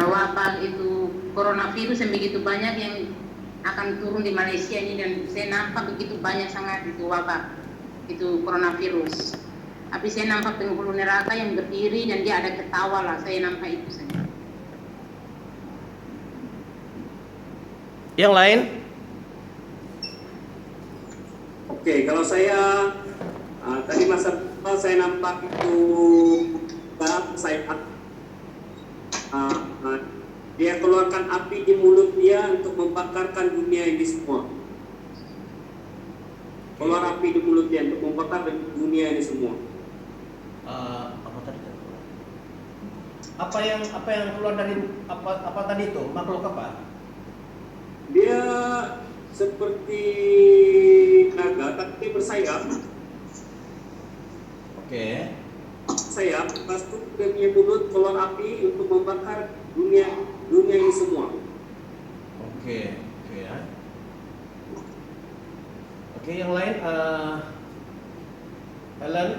wabah itu coronavirus yang begitu banyak yang akan turun di Malaysia ini, dan saya nampak begitu banyak sangat itu wabah itu coronavirus. Tapi saya nampak penghulu neraka yang berdiri dan dia ada ketawa lah, saya nampak itu saja. Yang lain? Oke, kalau saya tadi masa saya nampak itu saya dia keluarkan api di mulut dia untuk membakarkan dunia ini semua. Keluar api di mulut dia untuk membakar dunia ini semua. Apa tadi? Apa yang keluar dari apa tadi itu? Makhluk apa? Dia seperti naga tapi bersayap. Oke. Sayap, lepas itu dia punya mulut keluar api untuk membakar dunia ini semua. Oke ya. Oke, yang lain, Helen,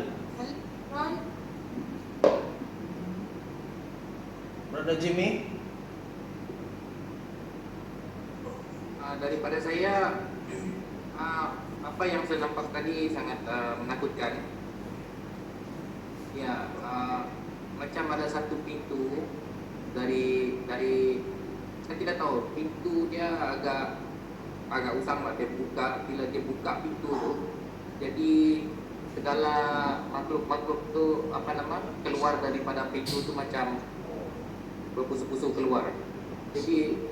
Brother Jimmy. Daripada saya, apa yang saya nampak tadi sangat menakutkan. Ya, macam ada satu pintu dari saya tidak tahu, pintu dia agak usang lah dia buka. Bila dia buka pintu tu, jadi segala makhluk tu keluar daripada pintu tu macam berpusu-pusu keluar. Jadi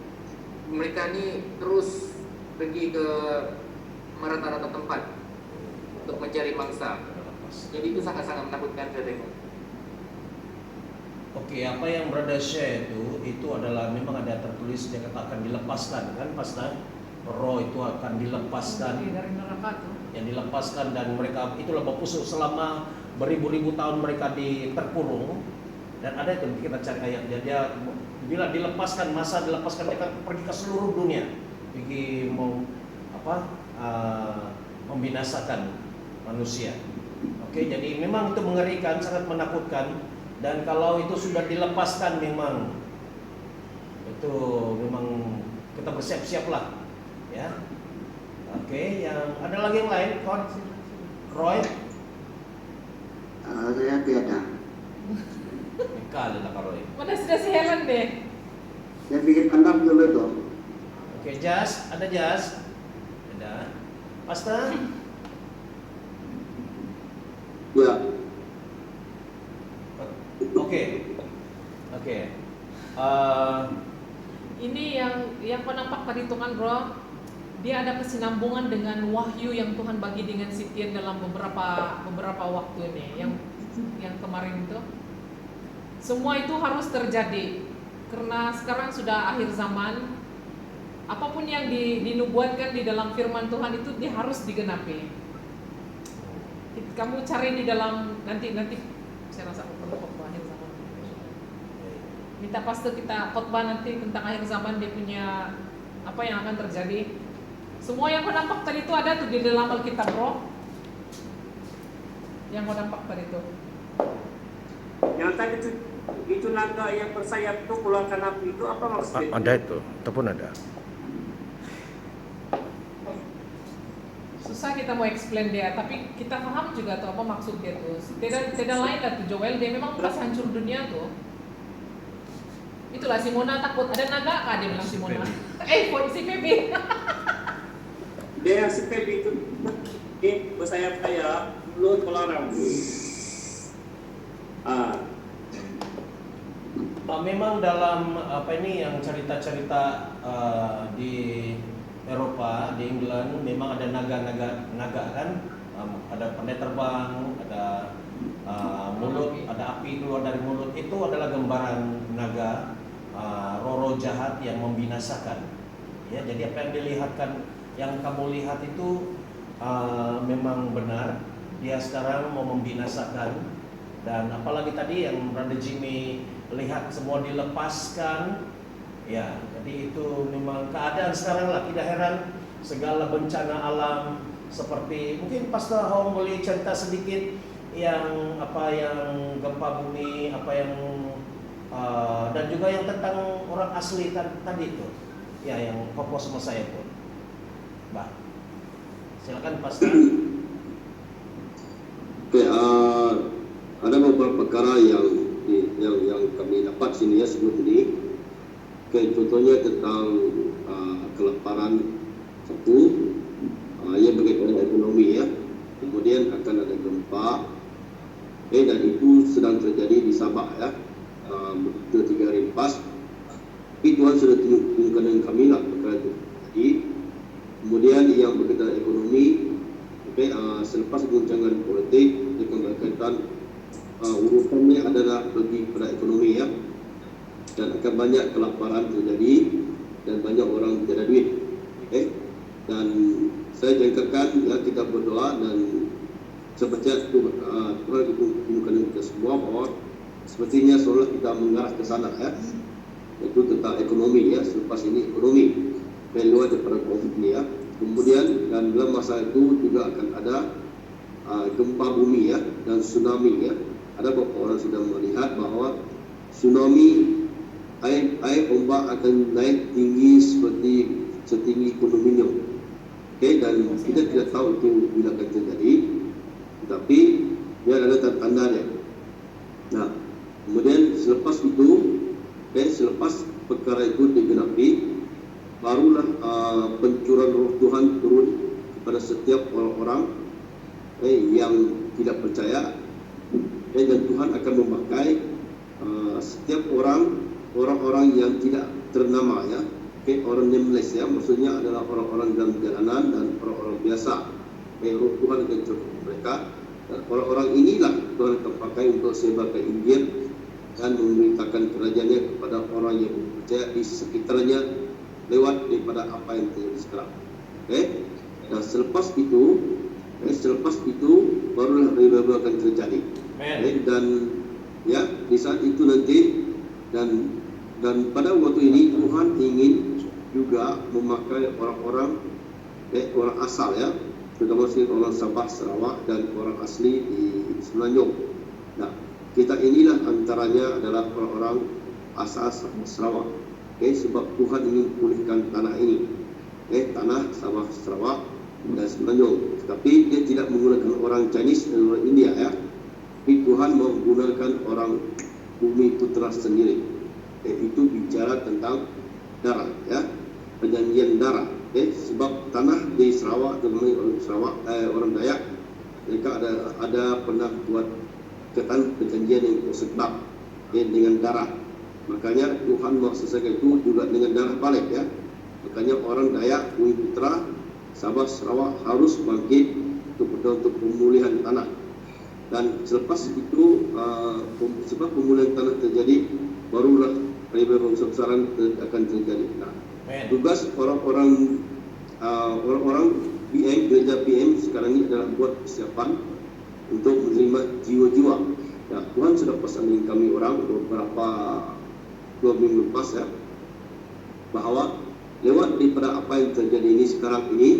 mereka ni terus pergi ke rata-rata tempat untuk mencari mangsa. Jadi itu sangat-sangat menakutkan saya tengok. Oke, apa yang Brother share itu adalah memang ada tertulis dia kata akan dilepaskan kan, Pastor? Roh itu akan dilepaskan dari neraka tuh. yang dilepaskan, dan mereka itulah berpusuk selama beribu-ribu tahun mereka terkurung. Dan ada itu kita cari ayatnya, dia bila dilepaskan, masa dilepaskan mereka pergi ke seluruh dunia, pergi mau membinasakan manusia. Oke, jadi memang itu mengerikan, sangat menakutkan. Dan kalau itu sudah dilepaskan memang kita bersiap-siap lah, ya. Oke, yang ada lagi yang lain, Roy? Saya tiada. Kali lah Roy. Mana sudah si Helen deh? Saya bikin andam dulu tuh. Oke, Jas, ada Jas? Ada. Pastor? Ya. Oke. Ini yang kau nampak tadi itu kan bro, dia ada kesinambungan dengan wahyu yang Tuhan bagi dengan Sitian dalam beberapa waktu ini, yang kemarin itu. Semua itu harus terjadi karena sekarang sudah akhir zaman. Apapun yang dinubuatkan di dalam firman Tuhan itu dia harus digenapi. Kamu cari di dalam nanti saya rasa perlu khotbah akhir zaman. Minta pastor kita khotbah nanti tentang akhir zaman, dia punya apa yang akan terjadi. Semua yang kau nampak tadi itu ada tuh di dalam Alkitab bro. Yang kau nampak tadi itu. Yang tadi itu naga yang bersayap itu keluarkan api itu apa maksudnya? Ada itu, ataupun ada. Susah kita mau explain dia, tapi kita paham juga tuh apa maksud dia tuh. Tidak lain lah tuh Joel, dia memang bekas hancur dunia tuh. Itulah Simona takut ada naga kah, dia bilang Simona. Si Pepe. Dia si Pepe itu bersayap-sayap, mulut keluar. Memang dalam yang cerita-cerita di Eropa, di England, memang ada naga kan, ada pandai terbang, ada mulut, ada api keluar dari mulut. Itu adalah gambaran naga, roh-roh jahat yang membinasakan. Ya, jadi apa yang dilihatkan, yang kamu lihat itu memang benar. Dia sekarang mau membinasakan. Dan apalagi tadi yang Brother Jimmy lihat semua dilepaskan. Ya, jadi itu memang keadaan sekarang lah. Tidak heran segala bencana alam seperti mungkin Pastor Hong boleh cerita sedikit yang gempa bumi, apa yang Dan juga yang tentang orang asli tadi itu, ya yang Papua sama saya pun, Mbak. Silakan Pastor. Oke, ada beberapa perkara yang kami dapat sini ya sebelum ini. Oke, contohnya tentang kelaparan satu, ia berkaitan dengan ekonomi ya. Kemudian akan ada gempa, dan itu sedang terjadi di Sabah ya. 3 hari lepas. Tapi Tuhan sudah tunjukkan dengan kami lah perkara itu. Jadi, kemudian yang berkaitan ekonomi, selepas guncangan politik dengan berkaitan urutannya adalah lebih pada ekonomi ya, dan akan banyak kelaparan terjadi dan banyak orang tiada duit. Dan saya jangkakan ya, kita berdoa dan seperti Tuhan itu tunjukkan kita semua bahwa sepertinya seolah kita mengarah ke sana ya, itu tentang ekonomi ya. Selepas ini ekonomi luar daripada COVID ini ya. Kemudian dan dalam masa itu juga akan ada gempa bumi ya dan tsunami ya. Ada beberapa orang sudah melihat bahwa tsunami, air ombak akan naik tinggi setinggi kondominium. Dan kita tidak tahu itu bila akan terjadi, tetapi dia ada tanda-tandanya. Nah, kemudian selepas itu, selepas perkara itu digenapi, barulah pencurahan Roh Tuhan turun kepada setiap orang-orang yang tidak percaya, dan Tuhan akan memakai setiap orang-orang yang tidak ternama ya. Orang nameless ya, maksudnya adalah orang-orang dalam jalanan dan orang-orang biasa. Roh Tuhan akan cukup mereka, dan orang-orang inilah Tuhan akan pakai untuk sebarkan Injil dan memberitakan kerajaannya kepada orang yang percaya di sekitarnya lewat daripada apa yang terjadi sekarang. Dan selepas itu barulah revival akan terjadi. Dan ya di saat itu nanti dan pada waktu ini Tuhan ingin juga memakai orang-orang orang asal ya, terutama orang Sabah, Sarawak dan orang asli di Semenanjung. Nah, kita inilah antaranya adalah orang-orang asal Sarawak. Sebab Tuhan ingin pulihkan tanah ini, tanah Sabah, Sarawak dan Semenanjung. Tapi dia tidak menggunakan orang Chinese dan orang India ya. Tapi Tuhan menggunakan orang Bumi Putra sendiri. Itu bicara tentang darah ya, perjanjian darah. Sebab tanah di Sarawak, terutama orang Sarawak, orang Dayak, mereka ada pernah buat perjanjian yang sebab dengan darah. Makanya Tuhan mau selesaikan itu juga dengan darah balik ya. Makanya orang Dayak, Bumi Putra, Sabah, Sarawak harus bangkit untuk pemulihan tanah. Dan selepas itu, sebab pemulihan tanah terjadi, barulah revival besar-besaran akan terjadi. Nah, tugas orang-orang PM, gereja PM sekarang ini adalah buat persiapan untuk menerima jiwa-jiwa. Nah, Tuhan sudah pesan dengan kami orang beberapa 2 minggu lepas ya, bahwa lewat daripada apa yang terjadi ini sekarang ini,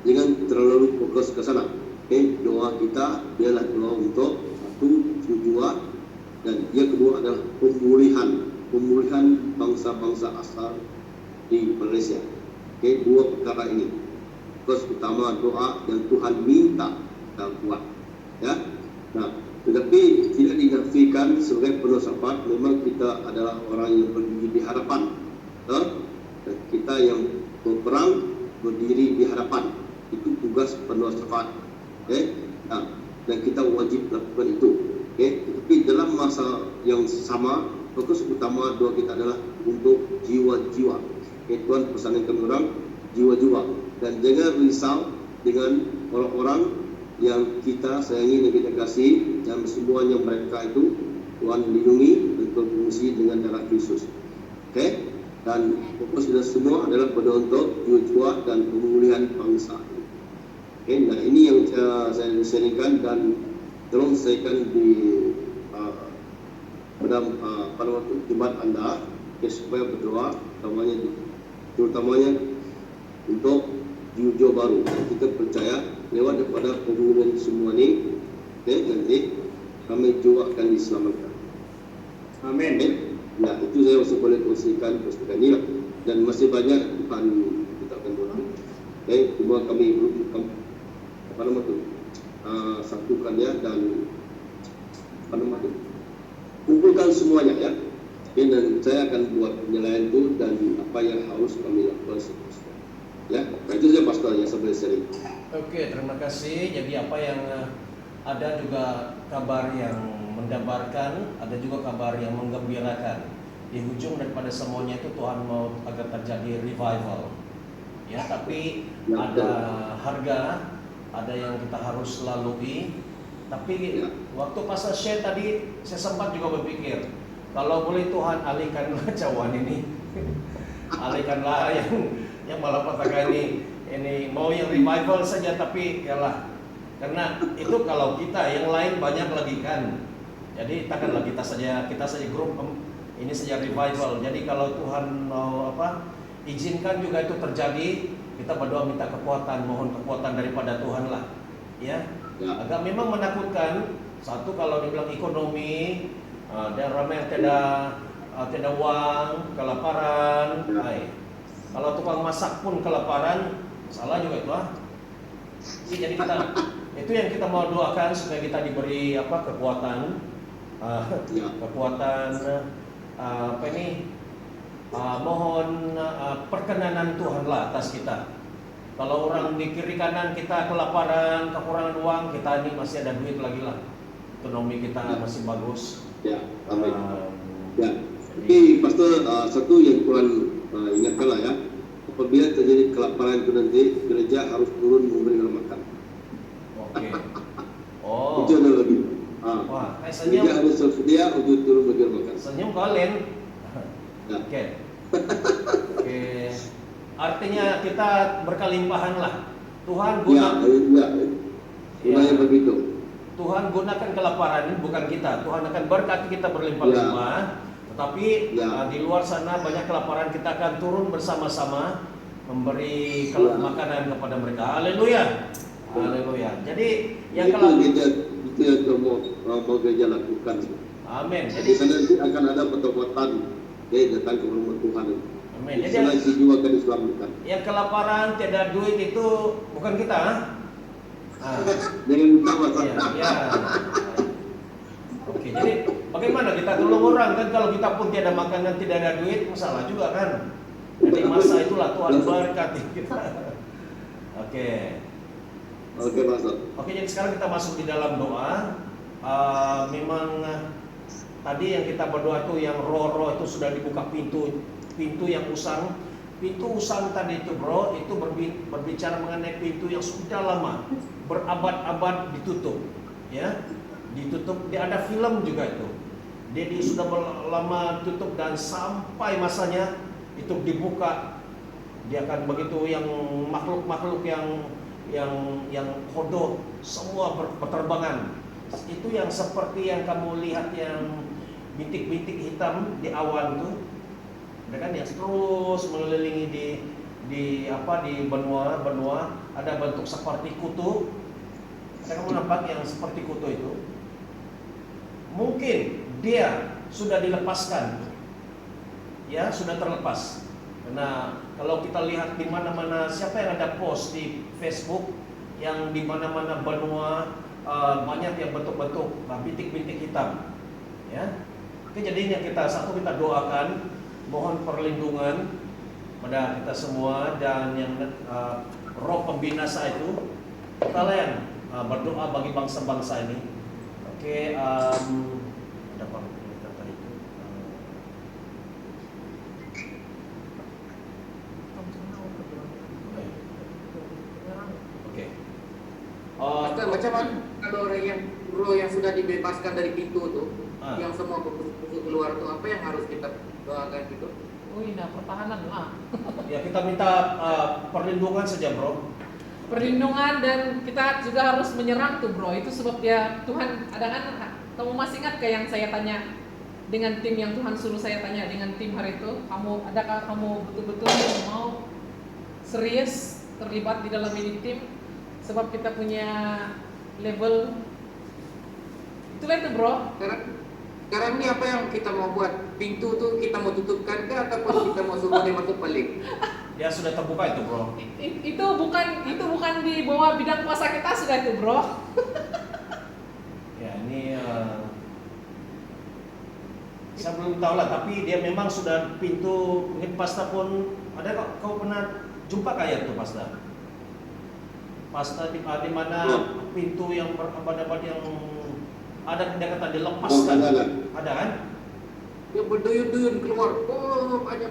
jangan terlalu fokus ke sana. Doa kita adalah doa untuk satu jiwa, dan yang kedua adalah pemulihan bangsa-bangsa asal di Malaysia. Dua perkara ini. Fokus utama doa yang Tuhan minta kita buat. Ya. Nah, tetapi tidak dinafikan sebagai penasehat, memang kita adalah orang yang berdiri di hadapan. Dan kita yang berperang berdiri di hadapan. Itu tugas penasehat. Nah, dan kita wajib lakukan itu. Tapi dalam masa yang sama, fokus utama doa kita adalah untuk jiwa-jiwa. Tuhan pesankan orang jiwa-jiwa, dan jangan risau dengan orang-orang yang kita sayangi dan kita kasih, dan semuanya mereka itu Tuhan lindungi dan berfungsi dengan darah Yesus. Dan fokus kita semua adalah pada untuk jiwa-jiwa dan pemulihan bangsa. Nah, ini yang saya sharingkan dan tolong sampaikan di pada waktu Jumat anda, supaya berdoa terutamanya untuk jiwa baru. Dan kita percaya lewat daripada pemulihan semua ini, nanti kami juga akan diselamatkan. Amin. Ya, itu saya masih boleh kongsikan ini lah. Dan masih banyak Tuhan kita akan orang. Cuma kami belum apa nama tu satukan ya dan apa nama tu kumpulkan semuanya ya. Dan saya akan buat penilaian itu dan apa yang harus kami lakukan seterusnya. Ya, nah, itu saja Pastor yang saya boleh sharing. Oke, terima kasih. Jadi apa yang ada juga kabar yang mendabarkan, ada juga kabar yang menggembirakan. Di ujung daripada semuanya itu Tuhan mau agar terjadi revival. Ya, tapi ada harga, ada yang kita harus lalui. Tapi waktu Pastor Syed tadi saya sempat juga berpikir, kalau boleh Tuhan alihkanlah cawan ini, alihkanlah yang malapetaka ini mau yang revival saja, tapi yalah, karena itu kalau kita yang lain banyak lagi kan. Jadi takkanlah kita saja grup ini saja revival. Jadi kalau Tuhan mau izinkan juga itu terjadi, kita berdoa minta kekuatan, mohon kekuatan daripada Tuhan lah. Ya, agak memang menakutkan. Satu, kalau dibilang ekonomi, dan ramai yang tidak uang, kelaparan. Kalau tukang masak pun kelaparan, salah juga itu Jadi itu yang kita mau doakan supaya kita diberi kekuatan, kekuatan mohon perkenanan Tuhan lah atas kita. Kalau orang di kiri kanan kita kelaparan, kekurangan uang, kita ini masih ada duit lagi lah. Ekonomi kita masih bagus. Ya, amin. Ya, tapi Pastor, satu yang Tuhan ingatkanlah ya, apabila terjadi kelaparan itu nanti gereja harus turun memberi makan. Oke. Oh. Itu ada lagi. Wah, senyum. Gereja harus bersedia untuk turun memberi makan. Senyum kalian. Ya. Oke. Oke. Artinya kita berkelimpahan lah. Tuhan Gunanya begitu. Tuhan gunakan kelaparan ini bukan kita. Tuhan akan berkati kita berlimpah-limpah. Tetapi di luar sana banyak kelaparan, kita akan turun bersama-sama memberi makanan kepada mereka. Haleluya. Haleluya. Jadi yang kalau itu yang mau gereja lakukan. Amin. Jadi nanti akan ada pertobatan datang ke rumah Tuhan. Amin. Jadi jiwa akan diselamatkan. Yang kelaparan tiada duit itu bukan kita. Jangan minta masalah. Ya. Oke, jadi bagaimana kita tolong orang kan, kalau kita pun tiada makanan, tidak ada duit, masalah juga kan. Jadi masa itulah Tuhan berkati kita. Oke. Oke, Pastor. Oke, jadi sekarang kita masuk di dalam doa. Memang tadi yang kita berdoa itu yang roh-roh itu sudah dibuka pintu yang usang. Pintu usang tadi itu bro, itu berbicara mengenai pintu yang sudah lama, berabad-abad ditutup, ya, ditutup. Dia ada film juga itu. Dia sudah lama tutup dan sampai masanya itu dibuka. Dia akan begitu yang makhluk-makhluk yang hodoh semua berterbangan. Itu yang seperti yang kamu lihat yang bintik-bintik hitam di awan tuh. Ada kan yang terus mengelilingi di benua ada bentuk seperti kutu. Ada kamu nampak yang seperti kutu itu? Mungkin dia sudah dilepaskan, ya sudah terlepas. Karena kalau kita lihat di mana-mana, siapa yang ada post di Facebook yang di mana-mana benua banyak yang bentuk-bentuk bintik-bintik hitam, ya. Oke, jadi yang kita doakan, mohon perlindungan pada kita semua, dan yang roh pembinasa itu kalian berdoa bagi bangsa-bangsa ini. Oke, ada apa tadi itu? Oke. Macam mana kalau orang yang sudah dibebaskan dari pintu tuh, yang semua keluar tuh, apa yang harus kita doakan gitu? Pertahanan lah. Ya, kita minta perlindungan saja, bro. Perlindungan, dan kita juga harus menyerang tuh bro. Itu sebab ya Tuhan, ada kan, kamu masih ingat kayak yang saya tanya dengan tim yang Tuhan suruh saya tanya dengan tim hari itu, adakah kamu betul-betul mau serius terlibat di dalam ini tim? Sebab kita punya level itulah itu bro. Sekarang ini apa yang kita mau buat? Pintu tuh kita mau tutupkan kah ataupun kita mau suruh dia masuk balik? Ya sudah terbuka itu bro. Itu bukan di bawah bidang kuasa kita sudah itu, bro. Ya ini saya belum tahu lah, tapi dia memang sudah pintu. Mungkin Pasta pun ada kok. Kau pernah jumpa kayak tuh Pasta? Pasta di mana pintu yang berabad-abad yang ada dia kata dilepaskan. Ada kan? Dia berduyun-duyun keluar. Oh, banyak.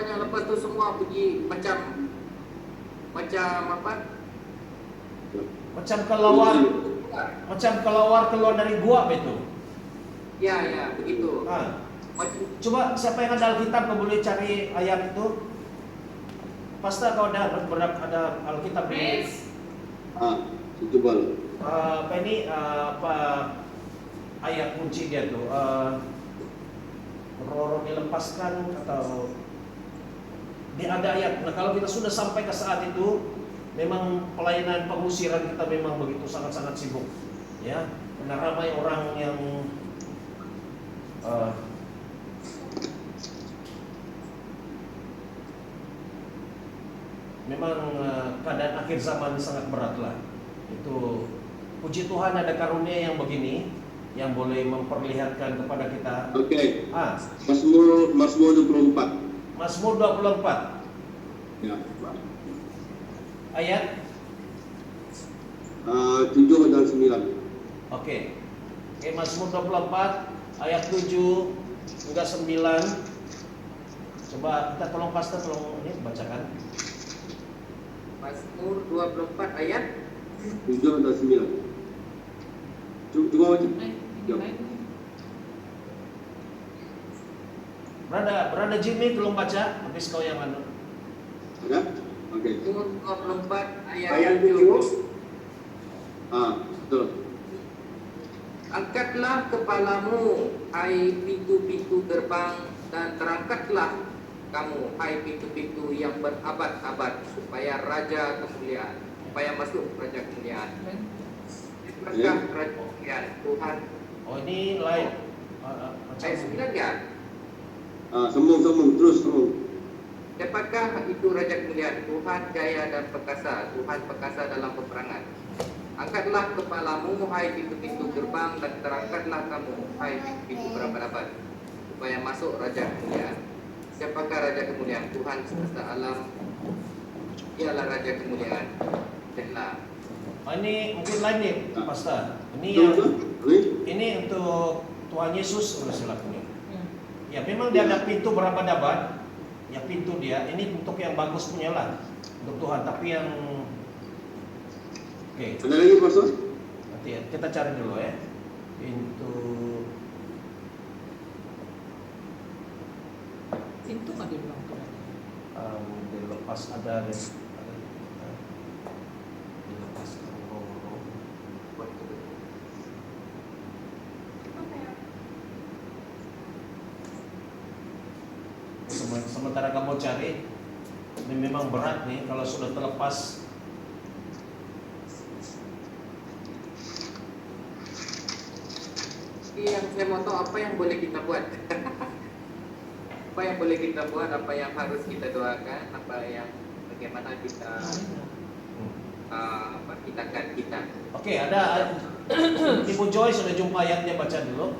Lepas tu semua pergi macam apa? Macam kelawar keluar dari gua betul. Ya, begitu. Coba siapa yang ada Alkitab kau boleh cari ayat itu. Pasta kau ada Alkitab ini. Coba. Apa ini apa ayat kunci dia tuh? Roh dilepaskan atau dia ada ayat. Nah kalau kita sudah sampai ke saat itu, memang pelayanan pengusiran kita memang begitu sangat-sangat sibuk, ya. Karena ramai orang yang memang keadaan akhir zaman sangat berat lah. Itu puji Tuhan ada karunia yang begini yang boleh memperlihatkan kepada kita. Oke. Mazmur 24. Mazmur 24. Ya. Ayat 7 dan 9. Oke, Mazmur 24 ayat 7 hingga 9. Coba kita tolong Pastor tolong ini bacakan. Mazmur 24 ayat 7 dan 9. Coba baca. Berada Jimmy tolong baca, habis kau yang anu. Ada? Oke. Mazmur 24 Ayat ayat 7. 7. Betul. Angkatlah kepalamu, hai pintu-pintu gerbang, dan terangkatlah kamu, hai pintu-pintu yang berabad-abad, supaya masuk Raja kemuliaan. Berkah Raja kemuliaan Tuhan. Oh ini lain. Ayat 9 ya? Sambung terus. Siapakah itu Raja kemuliaan? Tuhan jaya dan perkasa, Tuhan perkasa dalam peperangan. Angkatlah kepalamu, hai pintu-pintu gerbang, dan terangkatlah kamu, hai pintu berabad-abad, supaya masuk Raja kemuliaan. Siapakah Raja kemuliaan? Tuhan semesta alam, dialah Raja kemuliaan. Janganlah. Ini mungkin lain nih, Pastor. Ini untuk Tuhan Yesus silakan. Ya memang dia ada pintu berabad-abad. Ya pintu dia. Ini untuk yang bagus punya lah untuk Tuhan. Tapi yang oke. Ada lagi Pastor? Nanti ya, kita cari dulu ya. Pintu nggak dibilang tuh. Dilepas ada dilepaskan roh. Sementara kamu cari, ini memang berat nih kalau sudah terlepas. Yang saya mau tahu apa yang boleh kita buat. Apa yang boleh kita buat, apa yang harus kita doakan, bagaimana kita kita. Oke, ada Ibu Joy sudah jumpa ayatnya, baca dulu.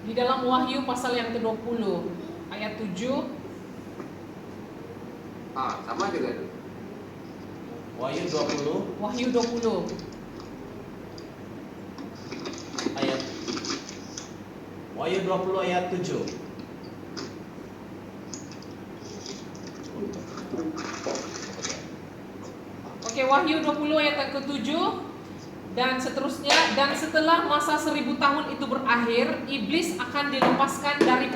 Di dalam Wahyu pasal yang ke-20 ayat 7. Sama juga tuh. Wahyu 20 Wahyu 20 ayat Wahyu 20 ayat 7. Oke, Wahyu 20 ayat yang ke-7 dan seterusnya. Dan setelah masa 1000 tahun itu berakhir, iblis akan dilepaskan dari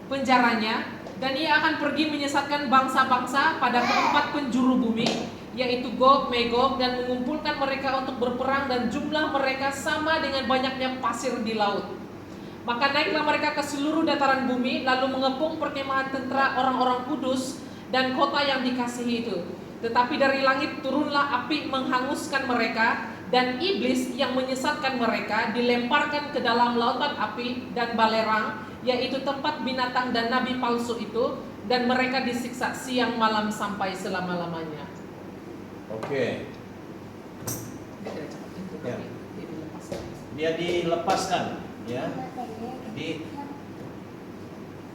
penjaranya, dan ia akan pergi menyesatkan bangsa-bangsa pada keempat penjuru bumi, yaitu Gog, Magog, dan mengumpulkan mereka untuk berperang, dan jumlah mereka sama dengan banyaknya pasir di laut. Maka naiklah mereka ke seluruh dataran bumi, lalu mengepung perkemahan tentara orang-orang kudus dan kota yang dikasihi itu. Tetapi dari langit turunlah api menghanguskan mereka, dan iblis yang menyesatkan mereka dilemparkan ke dalam lautan api dan balerang, yaitu tempat binatang dan nabi palsu itu, dan mereka disiksa siang malam sampai selama-lamanya. Oke. Dia tidak cepat itu, Ya. tapi dia dilepaskan. Dia dilepaskan, ya.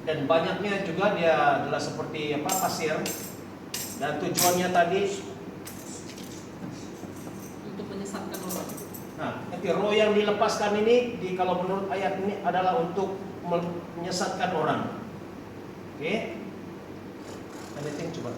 Dan banyaknya juga dia adalah seperti pasir. Dan tujuannya tadi, Untuk menyesatkan orang. nah, nanti roh yang dilepaskan ini, kalau menurut ayat ini adalah untuk menyesatkan orang. Oke? Anything coba.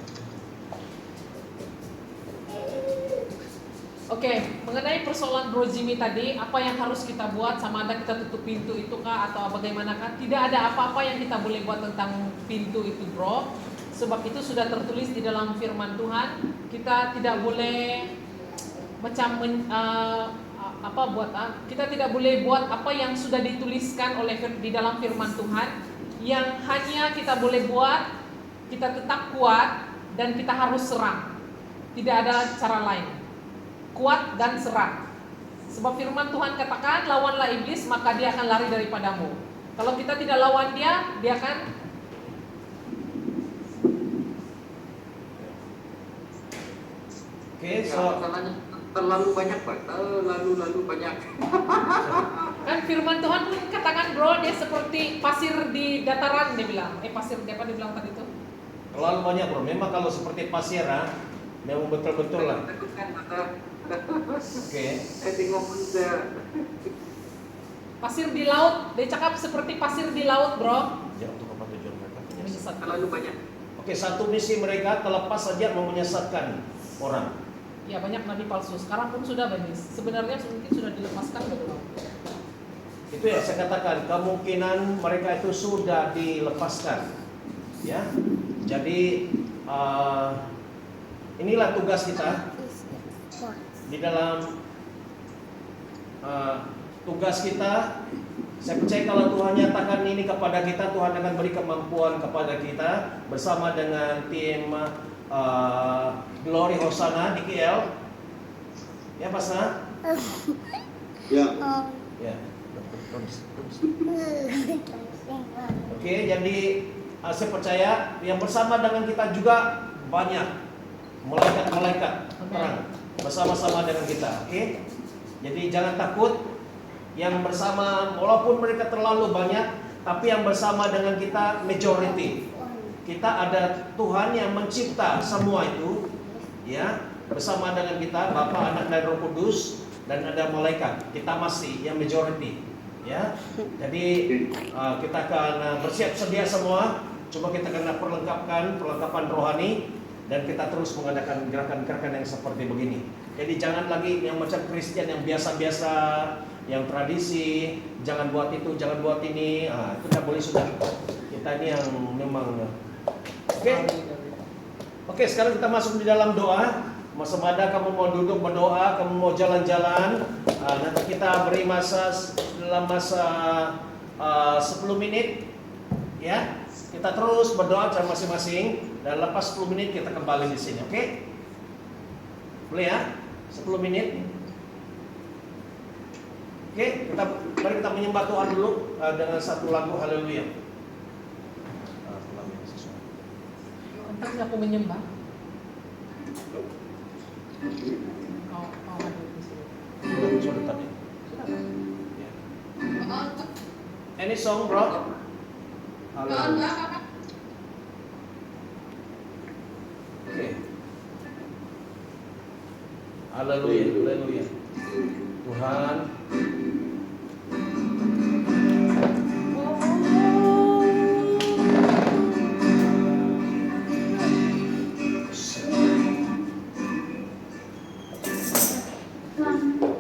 Oke, mengenai persoalan Bro Jimmy tadi, apa yang harus kita buat, sama ada kita tutup pintu itu kah atau bagaimanakah? Tidak ada apa-apa yang kita boleh buat tentang pintu itu, Bro. Sebab itu sudah tertulis di dalam firman Tuhan. Kita tidak boleh kita tidak boleh buat apa yang sudah dituliskan di dalam firman Tuhan. Yang hanya kita boleh buat, kita tetap kuat dan kita harus serang. Tidak ada cara lain. Kuat dan serang. Sebab firman Tuhan katakan, lawanlah iblis maka dia akan lari daripadamu. Kalau kita tidak lawan dia, dia akan Oke, so terlalu banyak Pak, terlalu banyak. kan firman Tuhan pun katakan, Bro, dia seperti pasir di dataran, dia bilang. Pasir apa dia bilang tadi itu? terlalu banyak, Bro. Memang kalau seperti pasir, memang betul-betul lah. Oke. Saya tengok saya. Pasir di laut, dia cakap seperti pasir di laut, Bro. Ya, untuk apa tujuan mereka? Menyesatkan. Terlalu banyak. Oke, satu misi mereka terlepas saja mau menyesatkan orang. Ya, banyak nabi palsu. Sekarang pun sudah banyak. Sebenarnya mungkin sudah dilepaskan belum? Itu ya saya katakan, kemungkinan mereka itu sudah dilepaskan. Ya. Jadi inilah tugas kita di dalam tugas kita. Saya percaya kalau Tuhan nyatakan ini kepada kita, Tuhan akan beri kemampuan kepada kita bersama dengan tim Glory Hosana di KL. Ya, Pasna? Ya. Ya. Oke, jadi saya percaya yang bersama dengan kita juga banyak malaikat-malaikat perang bersama-sama dengan kita. Oke? Jadi jangan takut. Yang bersama, walaupun mereka terlalu banyak, tapi yang bersama dengan kita majority. Kita ada Tuhan yang mencipta semua itu, ya, bersama dengan kita, Bapa, Anak, dan Roh Kudus, dan ada malaikat. Kita masih yang majority, ya. Jadi kita akan bersiap sedia semua. Coba kita kena perlengkapan rohani, dan kita terus mengadakan gerakan-gerakan yang seperti begini. Jadi jangan lagi yang macam Kristen yang biasa-biasa, yang tradisi, jangan buat itu, jangan buat ini, itu tidak boleh sudah. Kita ini yang memang Oke, sekarang kita masuk di dalam doa. Mas Mada, kamu mau duduk berdoa, kamu mau jalan-jalan, nanti kita beri masa dalam masa 10 menit, ya. Kita terus berdoa cara masing-masing, dan lepas 10 menit kita kembali di sini, oke? Boleh ya? 10 menit. Oke, mari kita menyembah Tuhan dulu dengan satu lagu haleluya. Entah aku menyembah. Ada di sini. Sudah tadi. Ya. Any song, bro? Haleluya. Oke. Haleluya, haleluya. Tuhan, Tuhan, oke.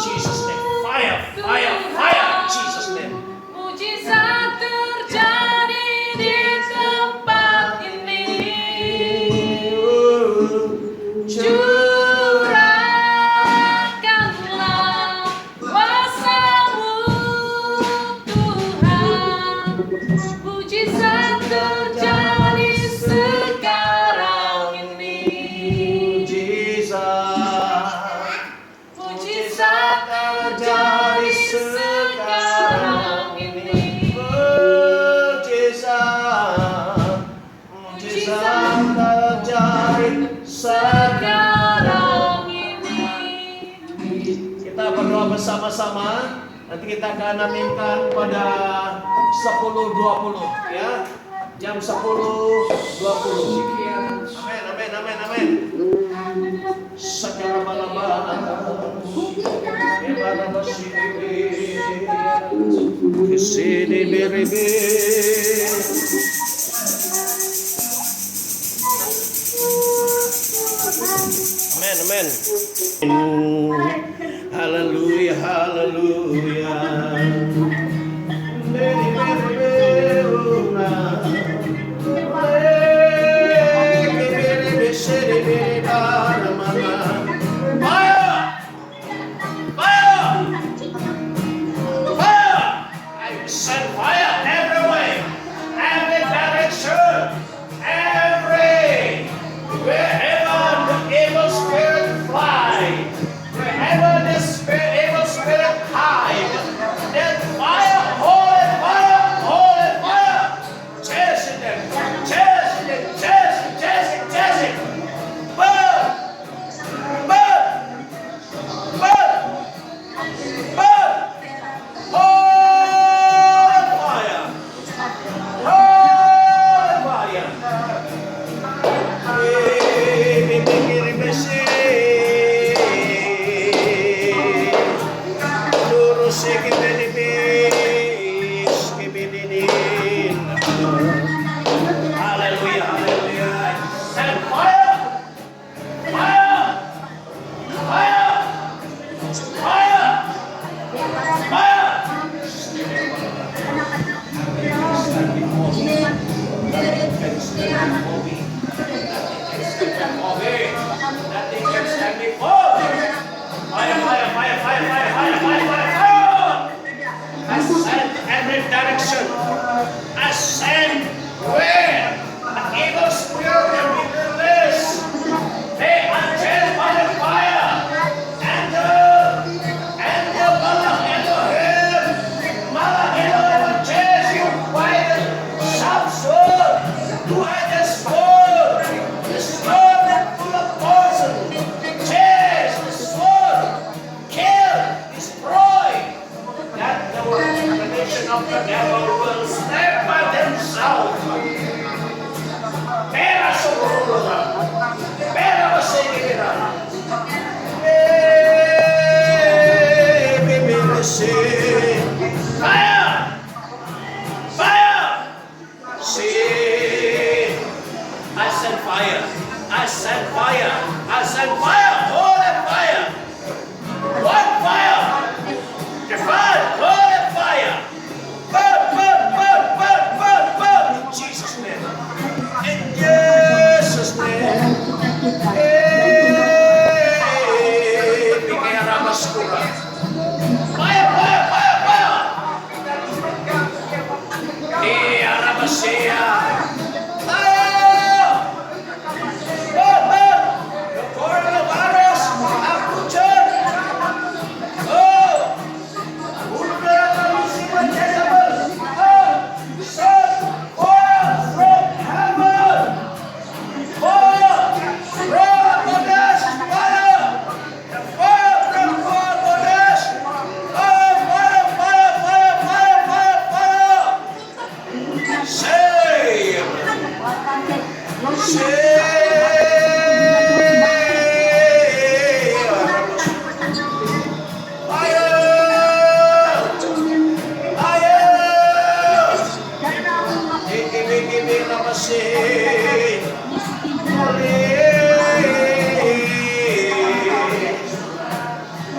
Jesus name. Fire, fire, fire. Jesus name. Mujizat terjadi di tempat ini. Curahkanlah kuasa-Mu Tuhan. Mujizat terjadi sekarang ini. Mujizat terjadi sekarang ini. Mujizat terjadi Sekarang ini. Kita berdoa bersama-sama. Nanti kita akan aminkan pada 10.20 ya. Jam 10.20. Amin, amin, amin, amin. Sekarang malam-malam. Kesini beribe. Amin, amin. Haleluya, haleluya. Send fire everywhere, every direction, wherever the evil spirit fly, wherever the evil spirit hide, then fire, holy fire, chasing them, burn, burn, burn, burn, holy fire, holy fire. Hallelujah, hallelujah. Send fire, fire, fire, fire, fire. Okay, nothing can stand before. Fire, fire, fire, fire, fire, fire, fire, fire, fire. Ascend every direction. Ascend where an evil spirit can be released. They are chased by the fire. And the Malach Elohim chase you by the sharp sword. Two-edged sword. The sword that full of poison. Chase the sword. Kill, destroy. That the nation of the devil will snap by themselves. Pera socorro. Pera masigila. Fire! Fire! See, I send fire. I send fire. I send fire. Holy fire. What fire? Divine holy fire. Burn, burn, burn, burn, burn, burn. In Jesus' name. In Jesus' name. Bigay ramas kura. Fire, fire, fire, fire. Arabasia. Fire. Burn, burn. The coronavirus. Apuchan. Oh.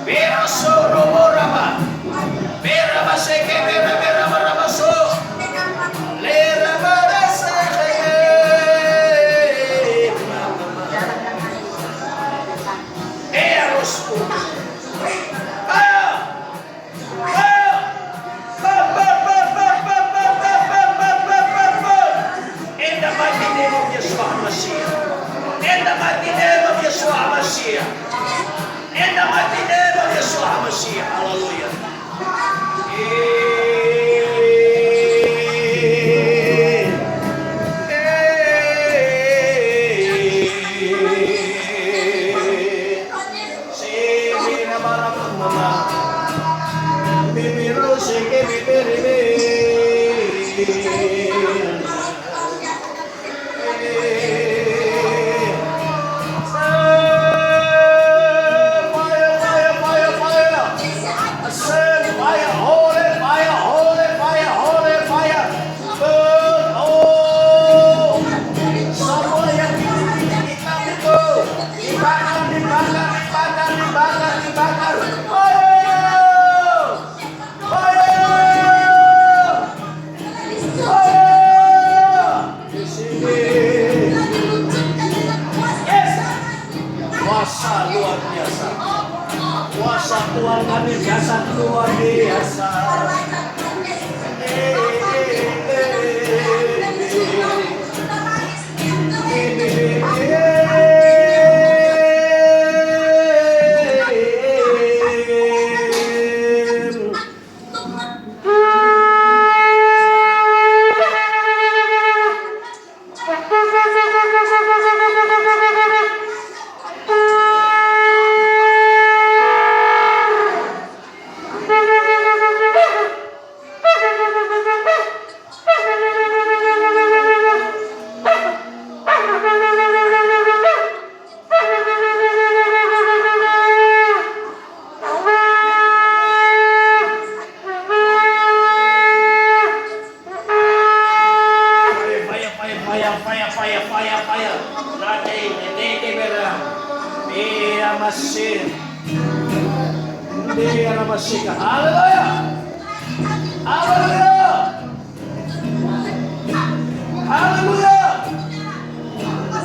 Pero solo Masih, haleluya. Semua yang hitam itu dibakar, dibakar, dibakar, dibakar, dibakar. Fire! Fire! Fire! Di sini. Yes! Kuasa luar biasa. Kuasa Tuhan kami biasa luar biasa. Haleluya. Haleluya.